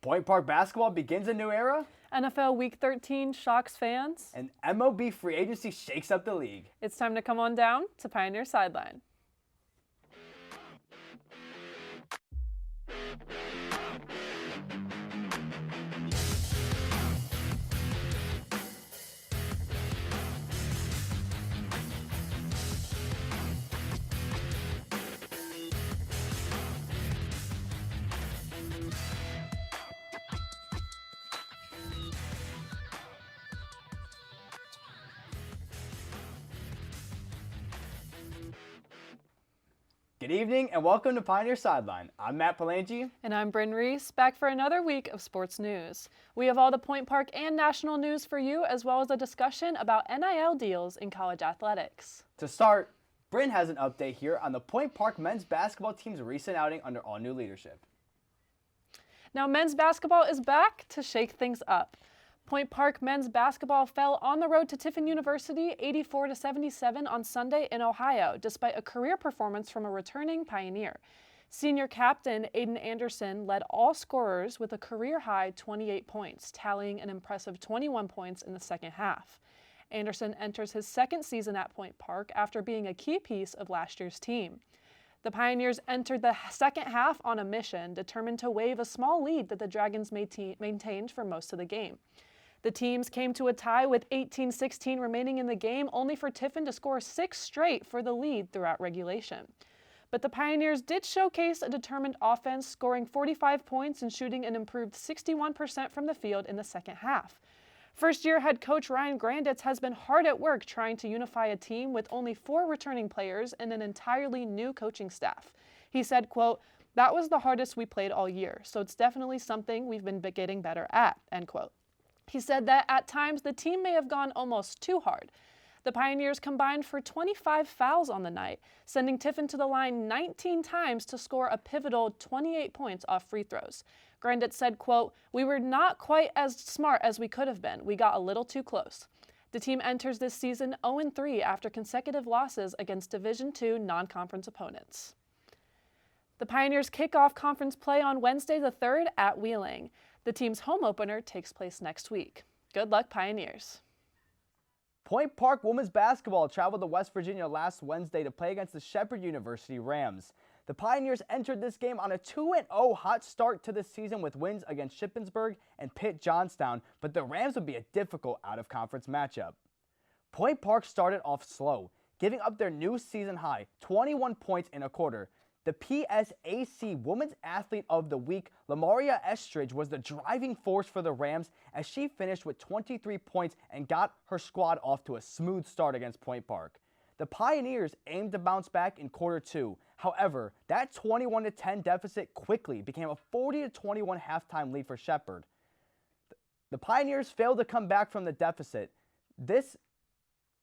Point Park basketball begins a new era, NFL Week 13 shocks fans. and MLB free agency shakes up the league. It's time to come on down to Pioneer Sideline. Good evening and welcome to Pioneer Sideline. I'm Matt Palangi. And I'm Bryn Reese, back for another week of sports news. We have all the Point Park and national news for you, as well as a discussion about NIL deals in college athletics. To start, Bryn has an update here on the Point Park men's basketball team's recent outing under all new leadership. Now, men's basketball is back to shake things up. Point Park men's basketball fell on the road to Tiffin University 84-77 on Sunday in Ohio, despite a career performance from a returning Pioneer. Senior captain Aiden Anderson led all scorers with a career-high 28 points, tallying an impressive 21 points in the second half. Anderson enters his second season at Point Park after being a key piece of last year's team. The Pioneers entered the second half on a mission, determined to wave a small lead that the Dragons maintained for most of the game. The teams came to a tie with 18-16 remaining in the game, only for Tiffin to score 6 straight for the lead throughout regulation. But the Pioneers did showcase a determined offense, scoring 45 points and shooting an improved 61% from the field in the second half. First-year head coach Ryan Granditz has been hard at work trying to unify a team with only 4 returning players and an entirely new coaching staff. He said, quote, "That was the hardest we played all year, so it's definitely something we've been getting better at," end quote. He said that at times the team may have gone almost too hard. The Pioneers combined for 25 fouls on the night, sending Tiffin to the line 19 times to score a pivotal 28 points off free throws. Granditz said, quote, "We were not quite as smart as we could have been. We got a little too close." The team enters this season 0-3 after consecutive losses against Division II non-conference opponents. The Pioneers kick off conference play on Wednesday the 3rd at Wheeling. The team's home opener takes place next week. Good luck, Pioneers. Point Park women's basketball traveled to West Virginia last Wednesday to play against the Shepherd University Rams. The Pioneers entered this game on a 2-0 hot start to the season with wins against Shippensburg and Pitt Johnstown, but the Rams would be a difficult out-of-conference matchup. Point Park started off slow, giving up their new season high, 21 points in a quarter. The PSAC Women's Athlete of the Week, Lamaria Estridge, was the driving force for the Rams as she finished with 23 points and got her squad off to a smooth start against Point Park. The Pioneers aimed to bounce back in quarter 2. However, that 21-10 deficit quickly became a 40-21 halftime lead for Shepherd. The Pioneers failed to come back from the deficit.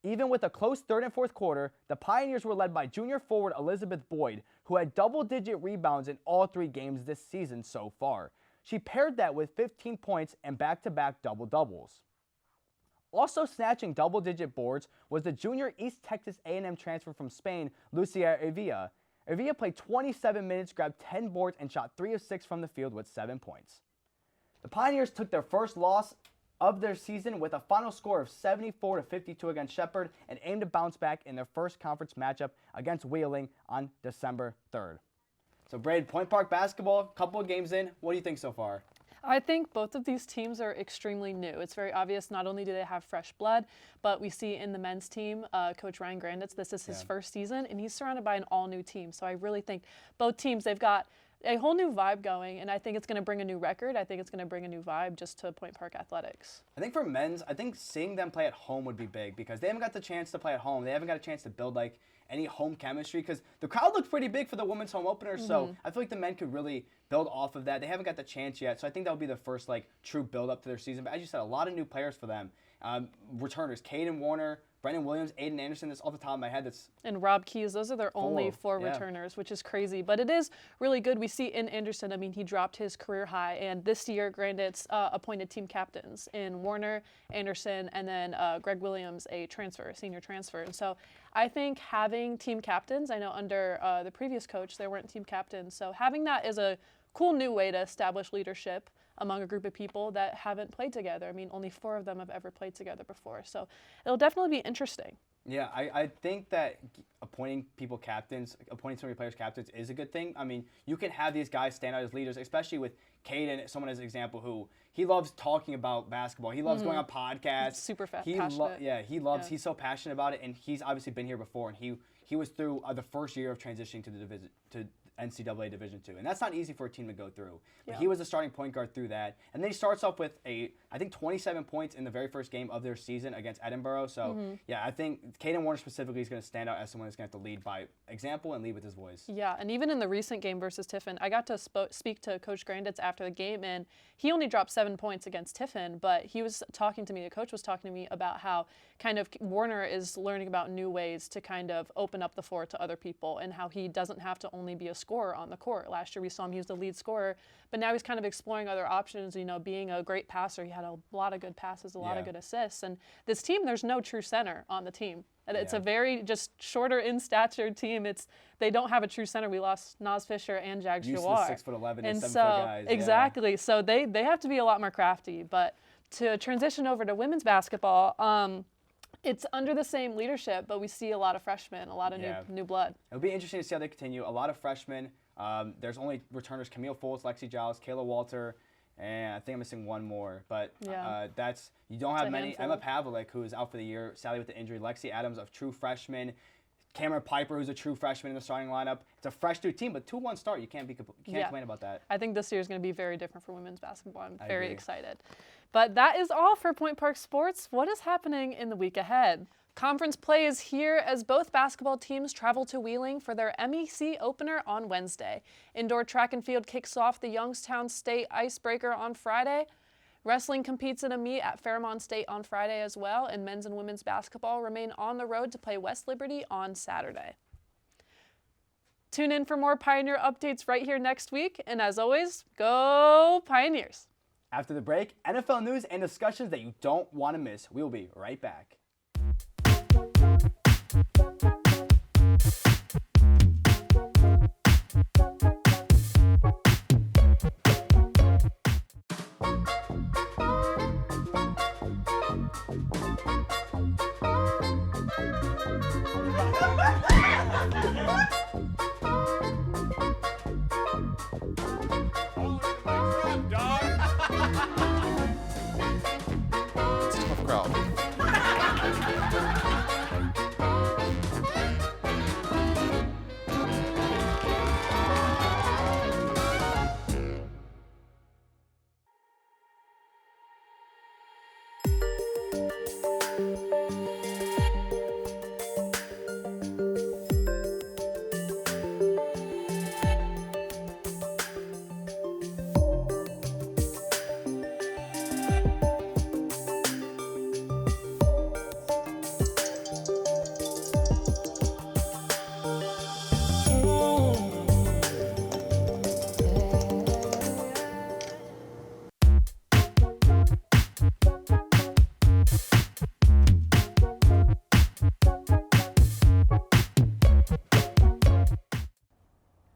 Even with a close third and fourth quarter, the Pioneers were led by junior forward Elizabeth Boyd, who had double-digit rebounds in all 3 games this season so far. She paired that with 15 points and back-to-back double-doubles. Also snatching double-digit boards was the junior East Texas A&M transfer from Spain, Lucia Evia. Evia played 27 minutes, grabbed 10 boards, and shot 3 of 6 from the field with 7 points. The Pioneers took their first loss of their season with a final score of 74-52 against Shepherd and aim to bounce back in their first conference matchup against Wheeling on December 3rd. So, Braid, Point Park basketball, couple of games in. What do you think so far? I think both of these teams are extremely new. It's very obvious not only do they have fresh blood, but we see in the men's team, Coach Ryan Granditz, this is his first season, and he's surrounded by an all-new team. So I really think both teams, they've got a whole new vibe going, and I think it's going to bring a new record. I think it's going to bring a new vibe just to Point Park athletics. I think for men's, I think seeing them play at home would be big because they haven't got the chance to play at home. They haven't got a chance to build like any home chemistry because the crowd looked pretty big for the women's home opener. So I feel like the men could really build off of that. They haven't got the chance yet. So I think that would be the first like true build up to their season. But as you said, a lot of new players for them. Returners, Caden Warner, Brendan Williams, Aiden Anderson, that's off the top of my head. And Rob Keys, those are their only 4 returners, which is crazy. But it is really good. We see in Anderson, I mean, he dropped his career high. And this year, Granditz appointed team captains in Warner, Anderson, and then Greg Williams, a senior transfer. And so I think having team captains, I know under the previous coach, there weren't team captains. So having that is a cool new way to establish leadership among a group of people that haven't played together. I mean, only 4 of them have ever played together before. So it'll definitely be interesting. Yeah, I think that appointing people captains, appointing some of your players captains is a good thing. I mean, you can have these guys stand out as leaders, especially with Caden, someone as an example who he loves talking about basketball. He loves going on podcasts. Super passionate. He's so passionate about it, and he's obviously been here before, and he was through the first year of transitioning to the division to NCAA Division II, and that's not easy for a team to go through. But he was a starting point guard through that, and then he starts off with I think 27 points in the very first game of their season against Edinburgh. So yeah, I think Caden Warner specifically is going to stand out as someone who's going to have to lead by example and lead with his voice. Yeah, and even in the recent game versus Tiffin, I got to speak to Coach Granditz after the game, and he only dropped 7 points against Tiffin, but he was talking to me, the coach was talking to me about how kind of Warner is learning about new ways to kind of open up the floor to other people, and how he doesn't have to only be a scorer on the court. Last year we saw him use the lead scorer, but now he's kind of exploring other options, you know, being a great passer. He had a lot of good passes, a lot of good assists, and this team, there's no true center on the team. And it's a very just shorter in stature team. They don't have a true center. We lost Naz Fisher and Jags Jawar. 6'11" and 7 foot guys. Exactly. Yeah. So they have to be a lot more crafty. But to transition over to women's basketball, it's under the same leadership, but we see a lot of freshmen, a lot of new blood. It'll be interesting to see how they continue. A lot of freshmen. There's only returners: Camille Fultz, Lexi Giles, Kayla Walter. And I think I'm missing one more, but you don't have many. Emma Pavlik, who is out for the year, sadly with the injury. Lexi Adams, a true freshman. Cameron Piper, who's a true freshman in the starting lineup. It's a fresh new team, but 2-1 start. You can't complain about that. I think this year is going to be very different for women's basketball. I'm very excited. But that is all for Point Park Sports. What is happening in the week ahead? Conference play is here as both basketball teams travel to Wheeling for their MEC opener on Wednesday. Indoor track and field kicks off the Youngstown State Icebreaker on Friday. Wrestling competes in a meet at Fairmont State on Friday as well, and men's and women's basketball remain on the road to play West Liberty on Saturday. Tune in for more Pioneer updates right here next week, and as always, go Pioneers! After the break, NFL news and discussions that you don't want to miss. We will be right back. It's a tough crowd.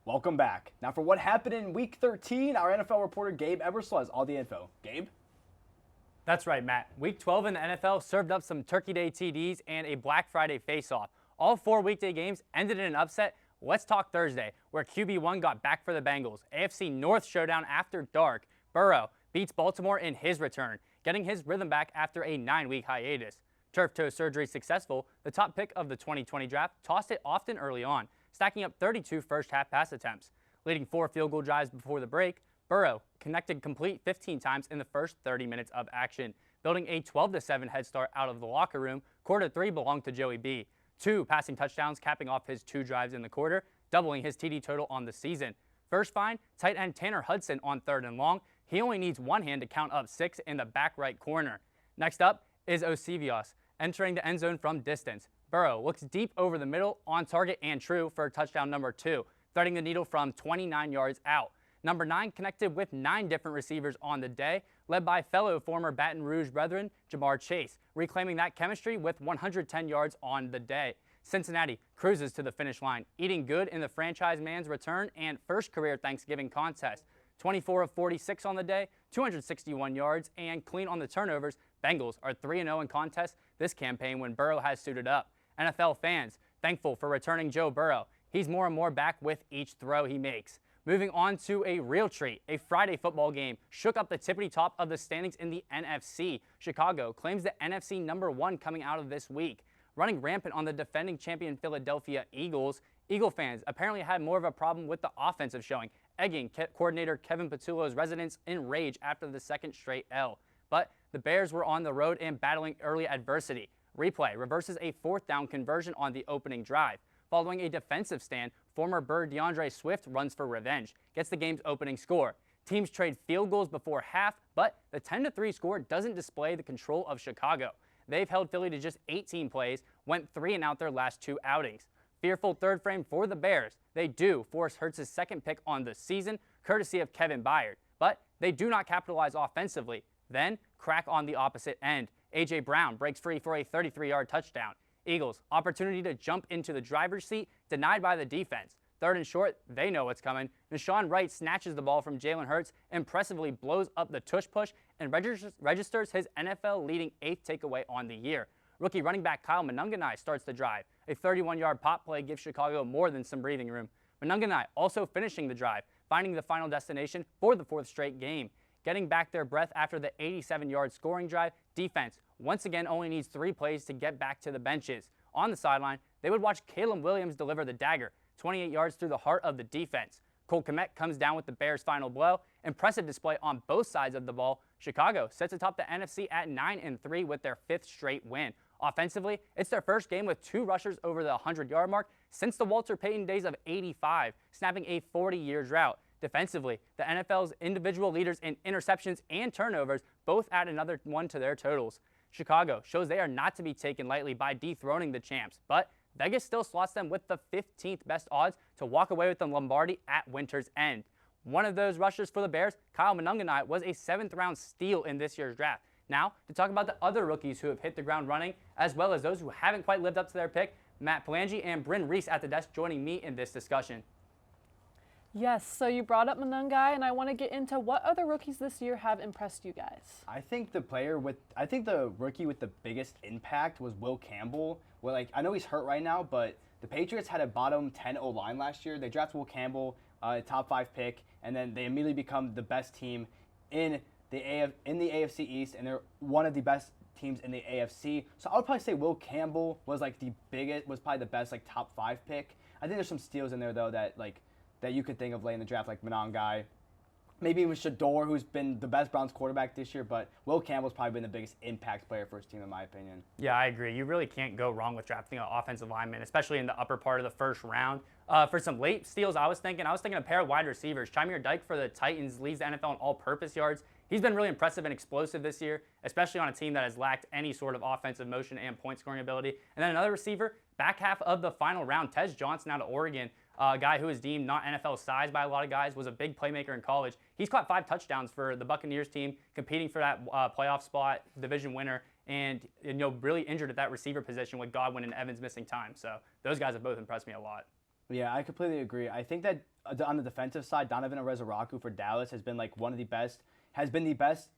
Welcome back. Now for what happened in Week 13, our NFL reporter Gabe Ebersol has all the info. Gabe? That's right, Matt. Week 12 in the NFL served up some Turkey Day TDs and a Black Friday face-off. All 4 weekday games ended in an upset. Let's talk Thursday, where QB1 got back for the Bengals. AFC North showdown after dark. Burrow beats Baltimore in his return, getting his rhythm back after a 9-week hiatus. Turf toe surgery successful, the top pick of the 2020 draft tossed it often early on, stacking up 32 first-half pass attempts. Leading 4 field goal drives before the break, Burrow connected complete 15 times in the first 30 minutes of action, building a 12-7 head start out of the locker room. Quarter 3 belonged to Joey B. 2 passing touchdowns capping off his 2 drives in the quarter, doubling his TD total on the season. First find, tight end Tanner Hudson on 3rd and long. He only needs one hand to count up 6 in the back right corner. Next up is Osivios, entering the end zone from distance. Burrow looks deep over the middle, on target and true for touchdown number 2, threading the needle from 29 yards out. Number 9 connected with 9 different receivers on the day, led by fellow former Baton Rouge brethren Jamar Chase, reclaiming that chemistry with 110 yards on the day. Cincinnati cruises to the finish line, eating good in the franchise man's return and first career Thanksgiving contest. 24 of 46 on the day, 261 yards, and clean on the turnovers. Bengals are 3-0 in contests this campaign when Burrow has suited up. NFL fans thankful for returning Joe Burrow. He's more and more back with each throw he makes. Moving on to a real treat, a Friday football game shook up the tippity top of the standings in the NFC. Chicago claims the NFC #1 coming out of this week. Running rampant on the defending champion Philadelphia Eagles, Eagle fans apparently had more of a problem with the offensive showing, egging coordinator Kevin Patullo's residents in rage after the second straight L. But the Bears were on the road and battling early adversity. Replay reverses a 4th down conversion on the opening drive. Following a defensive stand, former Bird DeAndre Swift runs for revenge, gets the game's opening score. Teams trade field goals before half, but the 10-3 score doesn't display the control of Chicago. They've held Philly to just 18 plays, went 3 and out their last 2 outings. Fearful third frame for the Bears. They do force Hurts' second pick on the season, courtesy of Kevin Byard, but they do not capitalize offensively. Then, crack on the opposite end. A.J. Brown breaks free for a 33-yard touchdown. Eagles, opportunity to jump into the driver's seat, denied by the defense. 3rd and short, they know what's coming. Deshaun Wright snatches the ball from Jalen Hurts, impressively blows up the tush push, and registers his NFL-leading 8th takeaway on the year. Rookie running back Kyle Monanganai starts the drive. A 31-yard pop play gives Chicago more than some breathing room. Monanganai also finishing the drive, finding the final destination for the 4th straight game. Getting back their breath after the 87-yard scoring drive, defense once again only needs 3 plays to get back to the benches. On the sideline, they would watch Caleb Williams deliver the dagger, 28 yards through the heart of the defense. Cole Kmet comes down with the Bears' final blow. Impressive display on both sides of the ball. Chicago sits atop the NFC at 9-3 with their 5th straight win. Offensively, it's their first game with 2 rushers over the 100-yard mark since the Walter Payton days of '85, snapping a 40-year drought. Defensively, the NFL's individual leaders in interceptions and turnovers both add another 1 to their totals. Chicago shows they are not to be taken lightly by dethroning the champs, but Vegas still slots them with the 15th best odds to walk away with the Lombardi at winter's end. One of those rushers for the Bears, Kyle Monanganai, was a 7th-round steal in this year's draft. Now, to talk about the other rookies who have hit the ground running, as well as those who haven't quite lived up to their pick, Matt Palangi and Bryn Reese at the desk joining me in this discussion. Yes, so you brought up Monangai, and I want to get into what other rookies this year have impressed you guys. I think the rookie with the biggest impact was Will Campbell. Well, I know he's hurt right now, but the Patriots had a bottom 10 O-line last year. They drafted Will Campbell, a top 5 pick, and then they immediately become the best team in the AFC East, and they're one of the best teams in the AFC. So I would probably say Will Campbell was was probably the best top 5 pick. I think there's some steals in there though that you could think of late in the draft, like Monangai. Maybe even Shador, who's been the best Browns quarterback this year, but Will Campbell's probably been the biggest impact player for his team, in my opinion. Yeah, I agree. You really can't go wrong with drafting an offensive lineman, especially in the upper part of the first round. For some late steals, I was thinking a pair of wide receivers. Chimere Dike for the Titans leads the NFL in all-purpose yards. He's been really impressive and explosive this year, especially on a team that has lacked any sort of offensive motion and point-scoring ability. And then another receiver, back half of the final round, Tez Johnson out of Oregon. A guy who is deemed not NFL size by a lot of guys, was a big playmaker in college. He's caught 5 touchdowns for the Buccaneers team, competing for that playoff spot, division winner, and really injured at that receiver position with Godwin and Evans missing time. So those guys have both impressed me a lot. Yeah, I completely agree. I think that on the defensive side, Donovan Arezaraku for Dallas has been the best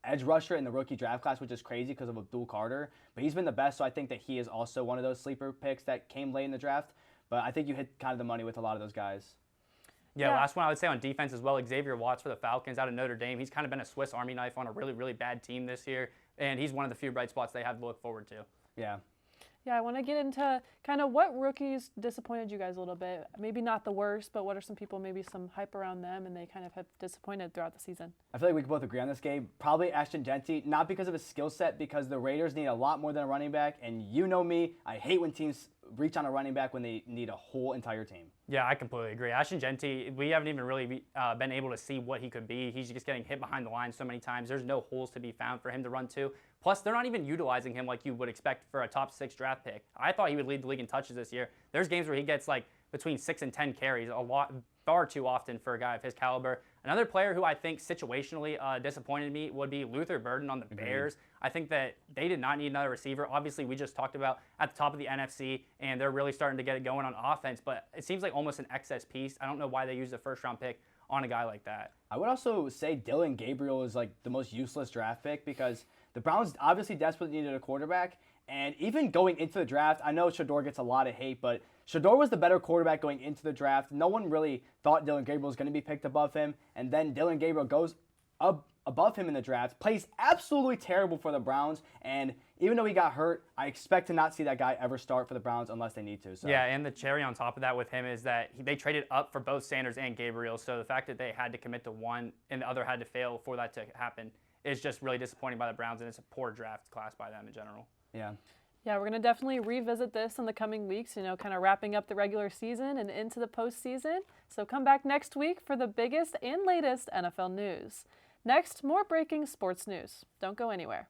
edge rusher in the rookie draft class, which is crazy because of Abdul Carter. But he's been the best, so I think that he is also one of those sleeper picks that came late in the draft. But I think you hit kind of the money with a lot of those guys. Yeah, last one I would say on defense as well, Xavier Watts for the Falcons out of Notre Dame. He's kind of been a Swiss Army knife on a really, really bad team this year, and he's one of the few bright spots they have to look forward to. Yeah. Yeah, I want to get into kind of what rookies disappointed you guys a little bit. Maybe not the worst, but what are some people, maybe some hype around them, and they kind of have disappointed throughout the season? I feel like we can both agree on this game. Probably Ashton Genty, not because of his skill set, because the Raiders need a lot more than a running back, and you know me, I hate when teams reach on a running back when they need a whole entire team. Yeah, I completely agree. Ashton Genty, we haven't even really been able to see what he could be. He's just getting hit behind the line so many times. There's no holes to be found for him to run to. Plus, they're not even utilizing him like you would expect for a top 6 draft pick. I thought he would lead the league in touches this year. There's games where he gets between 6 and 10 carries, far too often for a guy of his caliber. Another player who I think situationally disappointed me would be Luther Burden on the Bears. I think that they did not need another receiver. Obviously, we just talked about at the top of the NFC, and they're really starting to get it going on offense, but it seems like almost an excess piece. I don't know why they used a first-round pick on a guy like that. I would also say Dylan Gabriel is like the most useless draft pick because the Browns obviously desperately needed a quarterback. And even going into the draft, I know Shador gets a lot of hate, but Shador was the better quarterback going into the draft. No one really thought Dylan Gabriel was going to be picked above him. And then Dylan Gabriel goes up above him in the draft, plays absolutely terrible for the Browns. And even though he got hurt, I expect to not see that guy ever start for the Browns unless they need to. So. Yeah, and the cherry on top of that with him is that they traded up for both Sanders and Gabriel. So the fact that they had to commit to one and the other had to fail for that to happen is just really disappointing by the Browns, and it's a poor draft class by them in general. Yeah. Yeah, we're going to definitely revisit this in the coming weeks, kind of wrapping up the regular season and into the postseason. So come back next week for the biggest and latest NFL news. Next, more breaking sports news. Don't go anywhere.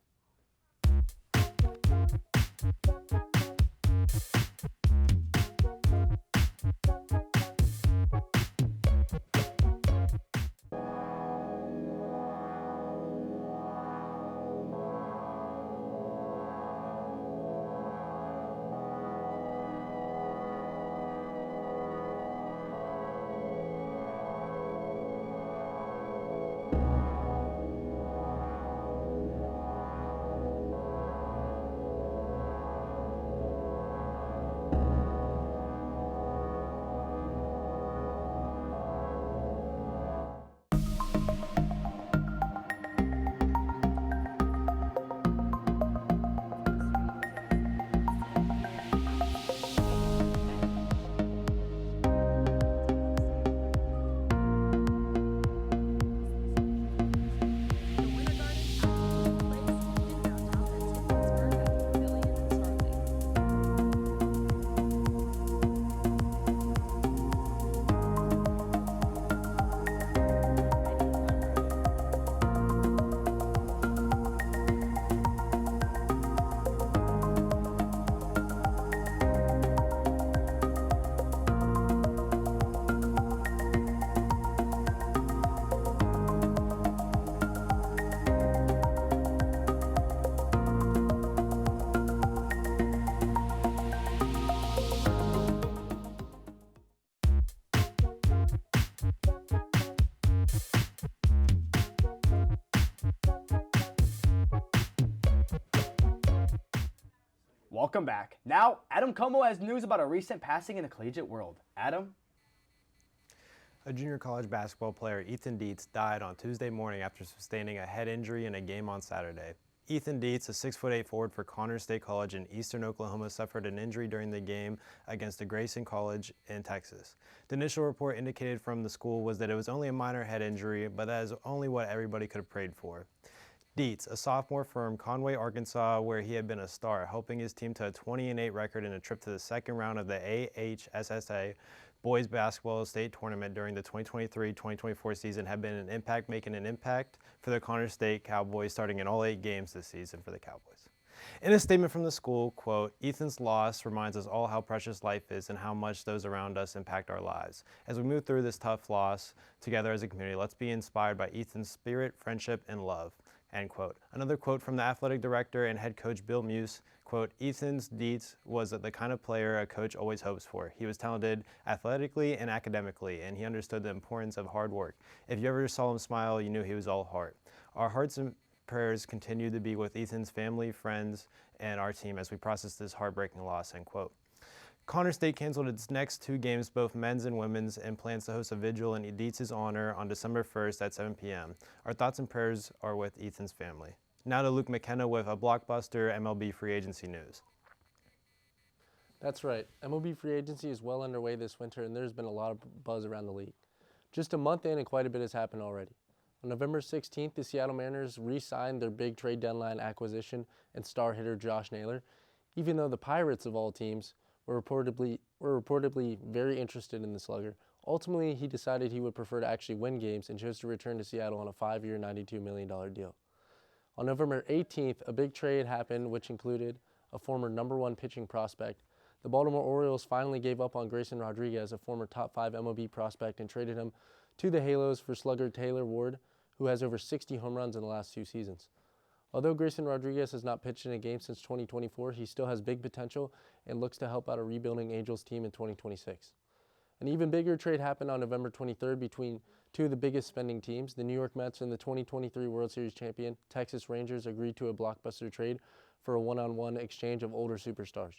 Welcome back. Now, Adam Como has news about a recent passing in the collegiate world. Adam? A junior college basketball player, Ethan Dietz, died on Tuesday morning after sustaining a head injury in a game on Saturday. Ethan Dietz, a 6'8" forward for Connors State College in eastern Oklahoma, suffered an injury during the game against the Grayson College in Texas. The initial report indicated from the school was that it was only a minor head injury, but that is only what everybody could have prayed for. Dietz, a sophomore from Conway, Arkansas, where he had been a star, helping his team to a 20-8 record in a trip to the second round of the AHSSA boys basketball state tournament during the 2023-2024 season, had been making an impact for the Connors State Cowboys, starting in all 8 games this season for the Cowboys. In a statement from the school, quote, "Ethan's loss reminds us all how precious life is and how much those around us impact our lives. As we move through this tough loss together as a community, let's be inspired by Ethan's spirit, friendship, and love." End quote. Another quote from the athletic director and head coach Bill Muse, quote, "Ethan's Dietz was the kind of player a coach always hopes for. He was talented athletically and academically, and he understood the importance of hard work. If you ever saw him smile, you knew he was all heart. Our hearts and prayers continue to be with Ethan's family, friends, and our team as we process this heartbreaking loss," end quote. Connors State canceled its next 2 games, both men's and women's, and plans to host a vigil in Dietz's honor on December 1st at 7 p.m. Our thoughts and prayers are with Ethan's family. Now to Luke McKenna with a blockbuster MLB free agency news. That's right. MLB free agency is well underway this winter, and there's been a lot of buzz around the league. Just a month in, and quite a bit has happened already. On November 16th, the Seattle Mariners re-signed their big trade deadline acquisition and star hitter Josh Naylor, even though the Pirates of all teams were reportedly very interested in the slugger. Ultimately, he decided he would prefer to actually win games and chose to return to Seattle on a 5-year, $92 million deal. On November 18th, a big trade happened which included a former #1 pitching prospect. The Baltimore Orioles finally gave up on Grayson Rodriguez, a former top 5 MLB prospect, and traded him to the Halos for slugger Taylor Ward, who has over 60 home runs in the last 2 seasons. Although Grayson Rodriguez has not pitched in a game since 2024, he still has big potential and looks to help out a rebuilding Angels team in 2026. An even bigger trade happened on November 23rd between two of the biggest spending teams. The New York Mets and the 2023 World Series champion Texas Rangers agreed to a blockbuster trade for a one-on-one exchange of older superstars.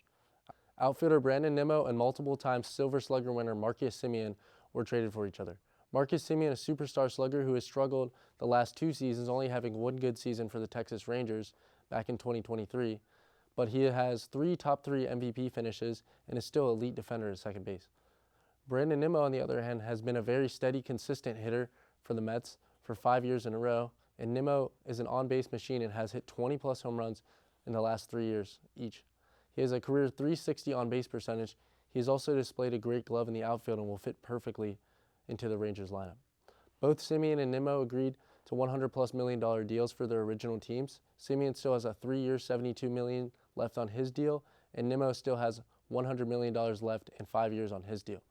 Outfielder Brandon Nimmo and multiple-time Silver Slugger winner Marcus Semien were traded for each other. Marcus Semien, a superstar slugger who has struggled the last 2 seasons, only having one good season for the Texas Rangers back in 2023, but he has 3 top 3 MVP finishes and is still an elite defender at second base. Brandon Nimmo, on the other hand, has been a very steady, consistent hitter for the Mets for 5 years in a row, and Nimmo is an on-base machine and has hit 20-plus home runs in the last 3 years each. He has a career .360 on-base percentage. He has also displayed a great glove in the outfield and will fit perfectly into the Rangers lineup. Both Semien and Nimmo agreed to $100+ million deals for their original teams. Semien still has a 3-year, $72 million left on his deal, and Nimmo still has $100 million left and 5 years on his deal.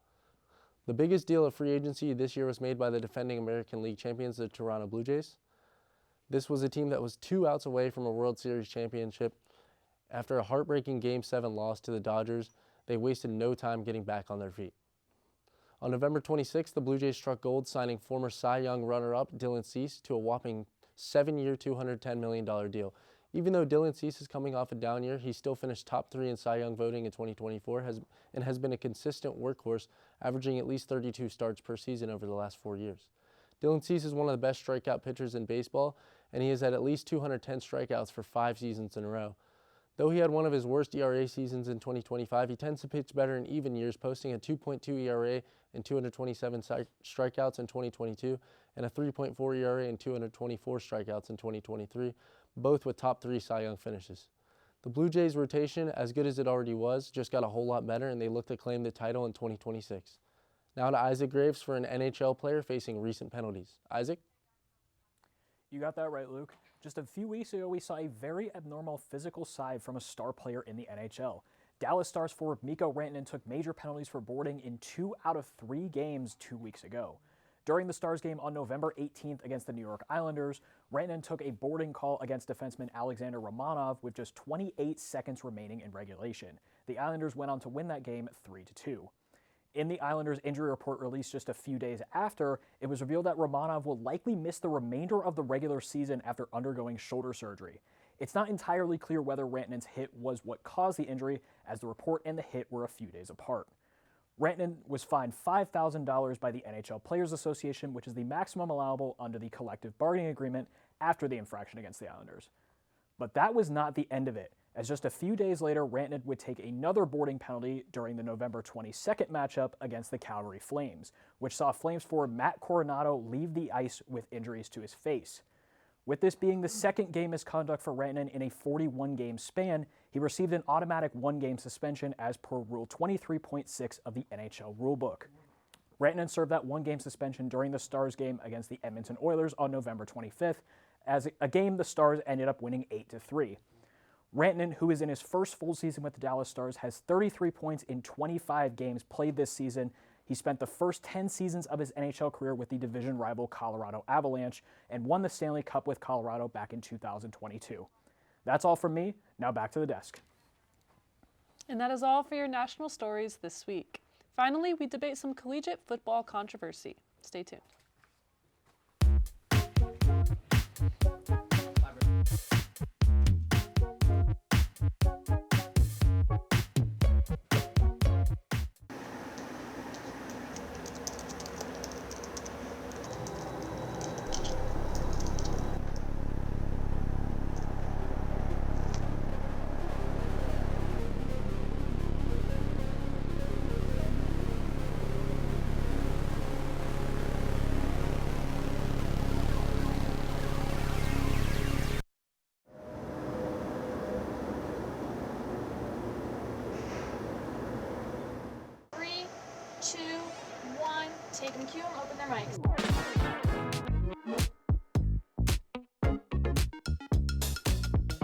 The biggest deal of free agency this year was made by the defending American League champions, the Toronto Blue Jays. This was a team that was 2 outs away from a World Series championship. After a heartbreaking Game 7 loss to the Dodgers, they wasted no time getting back on their feet. On November 26th, the Blue Jays struck gold, signing former Cy Young runner-up Dylan Cease to a whopping 7-year, $210 million deal. Even though Dylan Cease is coming off a down year, he still finished top 3 in Cy Young voting in 2024 and has been a consistent workhorse, averaging at least 32 starts per season over the last 4 years. Dylan Cease is one of the best strikeout pitchers in baseball, and he has had at least 210 strikeouts for 5 seasons in a row. Though he had one of his worst ERA seasons in 2025, he tends to pitch better in even years, posting a 2.2 ERA and 227 strikeouts in 2022 and a 3.4 ERA and 224 strikeouts in 2023, both with top 3 Cy Young finishes. The Blue Jays rotation, as good as it already was, just got a whole lot better, and they look to claim the title in 2026. Now to Isaac Graves for an NHL player facing recent penalties. Isaac? You got that right, Luke. Just a few weeks ago, we saw a very abnormal physical side from a star player in the NHL. Dallas Stars forward Mikko Rantanen took major penalties for boarding in 2 out of 3 games 2 weeks ago. During the Stars game on November 18th against the New York Islanders, Rantanen took a boarding call against defenseman Alexander Romanov with just 28 seconds remaining in regulation. The Islanders went on to win that game 3-2. In the Islanders' injury report released just a few days after, it was revealed that Romanov will likely miss the remainder of the regular season after undergoing shoulder surgery. It's not entirely clear whether Rantanen's hit was what caused the injury, as the report and the hit were a few days apart. Rantanen was fined $5,000 by the NHL Players Association, which is the maximum allowable under the collective bargaining agreement after the infraction against the Islanders. But that was not the end of it, as just a few days later, Rantanen would take another boarding penalty during the November 22nd matchup against the Calgary Flames, which saw Flames forward Matt Coronado leave the ice with injuries to his face. With this being the second game misconduct for Rantanen in a 41-game span, he received an automatic 1-game suspension as per Rule 23.6 of the NHL rulebook. Rantanen served that 1-game suspension during the Stars game against the Edmonton Oilers on November 25th, as a game the Stars ended up winning 8-3. Rantanen, who is in his first full season with the Dallas Stars, has 33 points in 25 games played this season. He spent the first 10 seasons of his NHL career with the division rival Colorado Avalanche and won the Stanley Cup with Colorado back in 2022. That's all from me. Now back to the desk. And that is all for your national stories this week. Finally, we debate some collegiate football controversy. Stay tuned. Take them, cue them, open their mics.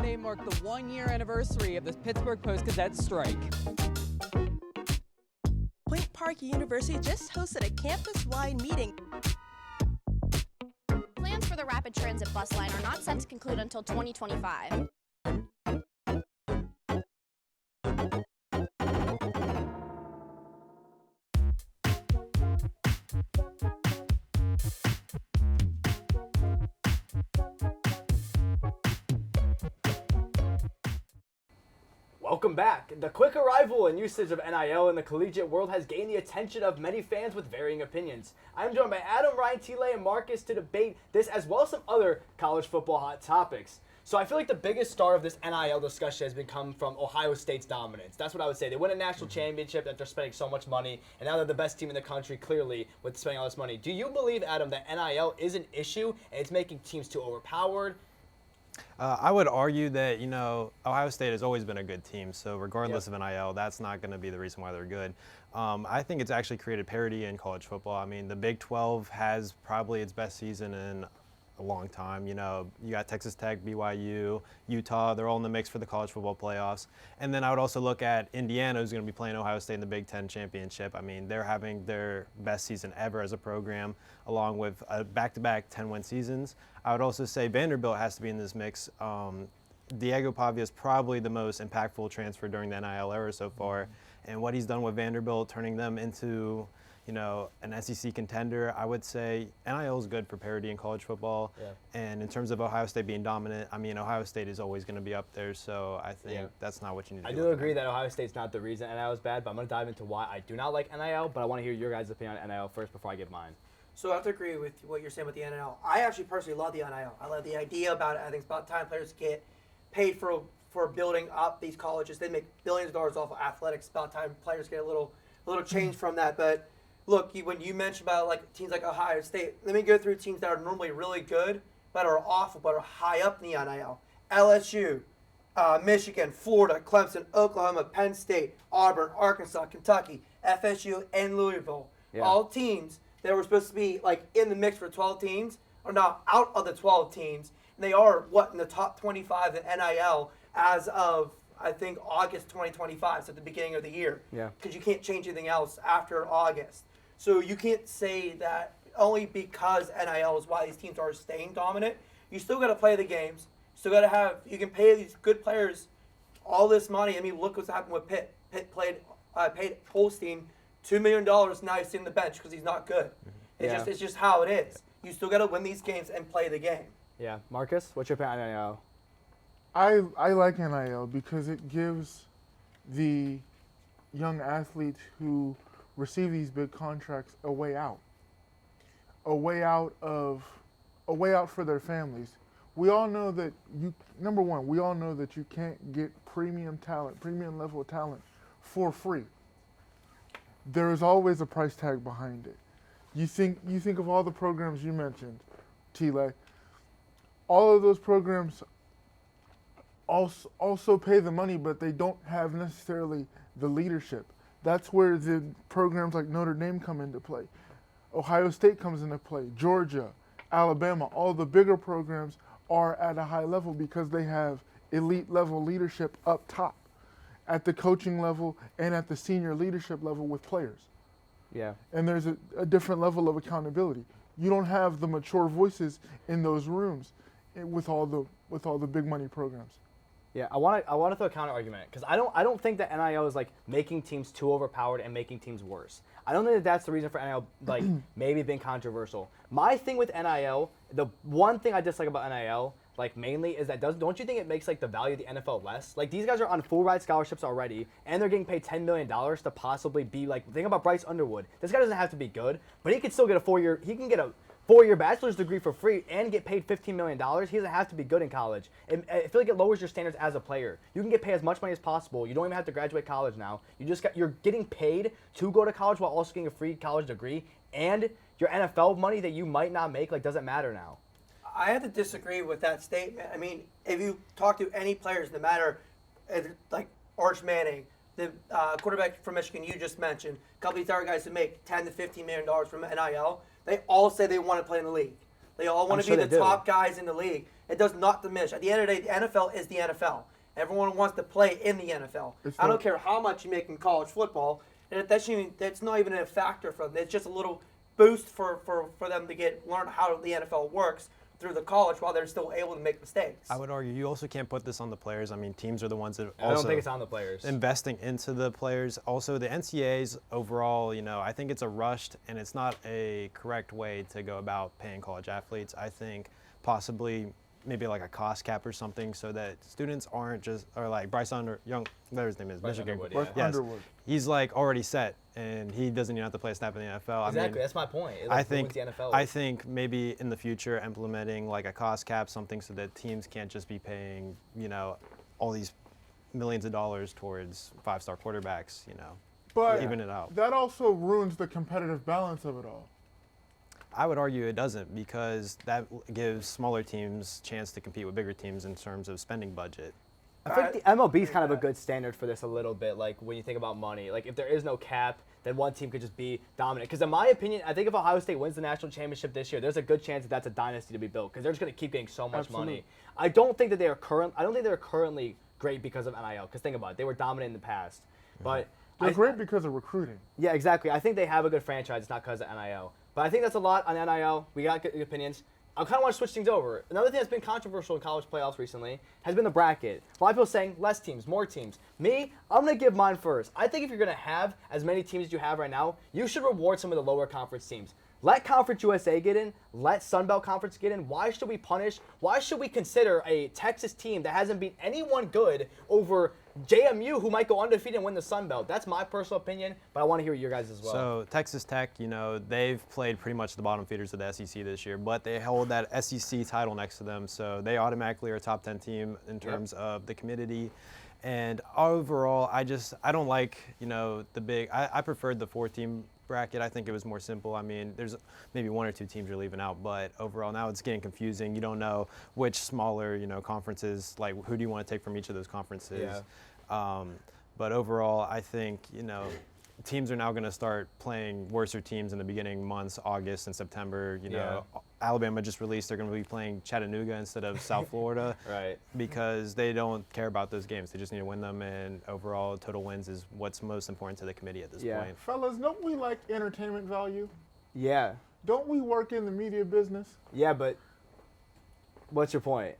They mark the 1-year anniversary of the Pittsburgh Post-Gazette strike. Point Park University just hosted a campus-wide meeting. Plans for the rapid transit bus line are not set to conclude until 2025. Welcome back. The quick arrival and usage of NIL in the collegiate world has gained the attention of many fans with varying opinions. I'm joined by Adam, Ryan, Tile, and Marcus to debate this as well as some other college football hot topics. So I feel like the biggest star of this NIL discussion has come from Ohio State's dominance. That's what I would say. They win a national championship after spending so much money, and now they're the best team in the country, clearly, with spending all this money. Do you believe, Adam, that NIL is an issue and it's making teams too overpowered? I would argue that, Ohio State has always been a good team, so regardless of NIL, that's not going to be the reason why they're good. I think it's actually created parity in college football. I mean, the Big 12 has probably its best season in a long time. You got Texas Tech, BYU, Utah, they're all in the mix for the college football playoffs. And then I would also look at Indiana, who's going to be playing Ohio State in the Big Ten championship. I mean, they're having their best season ever as a program, along with back-to-back 10-win seasons. I would also say Vanderbilt has to be in this mix. Diego Pavia is probably the most impactful transfer during the NIL era so far. And what he's done with Vanderbilt, turning them into an SEC contender, I would say NIL is good for parity in college football. Yeah. And in terms of Ohio State being dominant, I mean, Ohio State is always going to be up there, so I think that's not what you need to do. I do agree that Ohio State's not the reason NIL is bad, but I'm going to dive into why I do not like NIL, but I want to hear your guys' opinion on NIL first before I give mine. So I have to agree with what you're saying with the NIL. I actually personally love the NIL. I love the idea about it. I think it's about time players get paid for building up these colleges. They make billions of dollars off of athletics. It's about time players get a little change from that, but look, when you mentioned about teams like Ohio State, let me go through teams that are normally really good, but are awful, but are high up in the NIL. LSU, Michigan, Florida, Clemson, Oklahoma, Penn State, Auburn, Arkansas, Kentucky, FSU, and Louisville. Yeah. All teams that were supposed to be in the mix for 12 teams are now out of the 12 teams. And they are, in the top 25 in NIL as of, I think, August 2025, so at the beginning of the year. Yeah. Because you can't change anything else after August. So you can't say that only because NIL is why these teams are staying dominant. You still got to play the games. You still got to you can pay these good players all this money. I mean, look what's happened with Pitt. Pitt paid Holstein $2 million. Now he's sitting on the bench because he's not good. It's just how it is. You still got to win these games and play the game. Yeah. Marcus, what's your opinion on NIL? I like NIL because it gives the young athletes who receive these big contracts a way out for their families. We all know that we all know that you can't get premium level talent for free. There is always a price tag behind it. You think of all the programs you mentioned, Tile. All of those programs also pay the money, but they don't have necessarily the leadership. That's where the programs like Notre Dame come into play. Ohio State comes into play. Georgia, Alabama, all the bigger programs are at a high level because they have elite level leadership up top at the coaching level and at the senior leadership level with players. Yeah. And there's a different level of accountability. You don't have the mature voices in those rooms with all the big money programs. Yeah, I want to throw a counter argument because I don't think that NIL is making teams too overpowered and making teams worse. I don't think that that's the reason for NIL maybe being controversial. My thing with NIL, the one thing I dislike about NIL mainly is that don't you think it makes the value of the NFL less? These guys are on full ride scholarships already and they're getting paid $10 million to possibly be think about Bryce Underwood. This guy doesn't have to be good, but he could still get a 4-year bachelor's degree for free and get paid $15 million. He doesn't have to be good in college. I feel like it lowers your standards as a player. You can get paid as much money as possible. You don't even have to graduate college now. You're getting paid to go to college while also getting a free college degree, and your NFL money that you might not make doesn't matter now. I have to disagree with that statement. I mean, if you talk to any players, no matter Arch Manning, the quarterback from Michigan you just mentioned, a couple of these other guys who make $10 to $15 million from NIL, they all say they want to play in the league. They all want to be the top guys in the league. It does not diminish. At the end of the day, the NFL is the NFL. Everyone wants to play in the NFL. I don't care how much you make in college football. And that's not even a factor for them. It's just a little boost for them to learn how the NFL works through the college while they're still able to make mistakes. I would argue you also can't put this on the players. I mean, teams are the ones that I don't think it's on the players. Investing into the players. Also, the NCAAs overall, I think it's a rushed and it's not a correct way to go about paying college athletes. I think possibly maybe like a cost cap or something, so that students aren't just, or like Bryce Young, whatever his name is, Michigan. Underwood, Bryce Yes. Underwood. He's like already set, and he doesn't even have to play a snap in the NFL. Exactly, I mean, that's my point. It, I like, think ruins the NFL. I think maybe in the future implementing like a cost cap, something so that teams can't just be paying, all these millions of dollars towards 5-star quarterbacks, But even it out. that also ruins the competitive balance of it all. I would argue it doesn't, because that gives smaller teams chance to compete with bigger teams in terms of spending budget. I think the MLB is kind of a good standard for this a little bit, like when you think about money. Like if there is no cap, then one team could just be dominant. Because in my opinion, I think if Ohio State wins the national championship this year, there's a good chance that that's a dynasty to be built, because they're just going to keep getting so much money. I don't think that they are currently great because of NIL. Because think about it, they were dominant in the past, but They're great because of recruiting. yeah, exactly. I think they have a good franchise. It's not because of NIL. But I think that's a lot on NIL. We got good opinions. I kind of want to switch things over. Another thing that's been controversial in college playoffs recently has been the bracket. A lot of people saying less teams, more teams. Me, I'm going to give mine first. I think if you're going to have as many teams as you have right now, you should reward some of the lower conference teams. Let Conference USA get in. Let Sun Belt Conference get in. Why should we punish? Why should we consider a Texas team that hasn't beat anyone good over JMU, who might go undefeated and win the Sun Belt? That's my personal opinion, but I want to hear your guys as well. So Texas Tech, they've played pretty much the bottom feeders of the SEC this year, but they hold that SEC title next to them, so they automatically are a top 10 team in terms of the community. And overall, I don't like, the big. I preferred the 4-team bracket. I think it was more simple. I mean, there's maybe 1 or 2 teams you're leaving out, but overall now it's getting confusing. You don't know which smaller, conferences, like who do you want to take from each of those conferences. Yeah. But overall, I think, teams are now going to start playing worser teams in the beginning months, August and September. Alabama just released they're going to be playing Chattanooga instead of South Florida. Right. Because they don't care about those games. They just need to win them, and overall total wins is what's most important to the committee at this point. Fellas, don't we like entertainment value? Yeah. Don't we work in the media business? Yeah, but what's your point?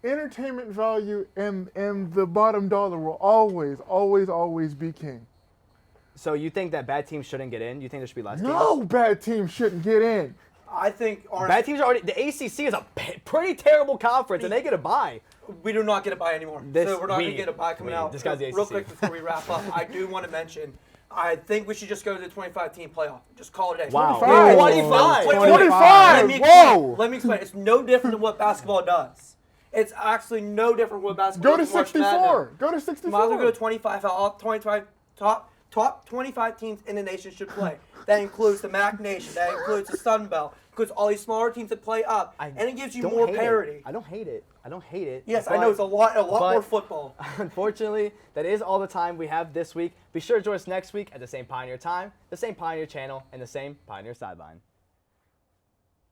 Entertainment value and the bottom dollar will always be king. So you think that bad teams shouldn't get in? You think there should be less teams? No bad team shouldn't get in. I think Bad teams are already. The ACC is a pretty terrible conference, and they get a bye. we do not get a bye anymore. So we're not going to get a bye coming out. This guy's the ACC. Real quick before we wrap up, I do want to mention, I think we should just go to the 25-team playoff. Just call it a day. Wow. 25. 25. Whoa. Let me explain. It's no different than what basketball does. It's actually no different than what basketball Go to does. March 64. Madness. Go to 64. Might as well go to 25. All 25 top 25 teams in the nation should play. That includes the MAC Nation. That includes the Sun Belt. Includes all these smaller teams that play up, and it gives you more parity. I don't hate it. Yes, I know it's a lot more football. Unfortunately, that is all the time we have this week. Be sure to join us next week at the same Pioneer time, the same Pioneer channel, and the same Pioneer Sideline.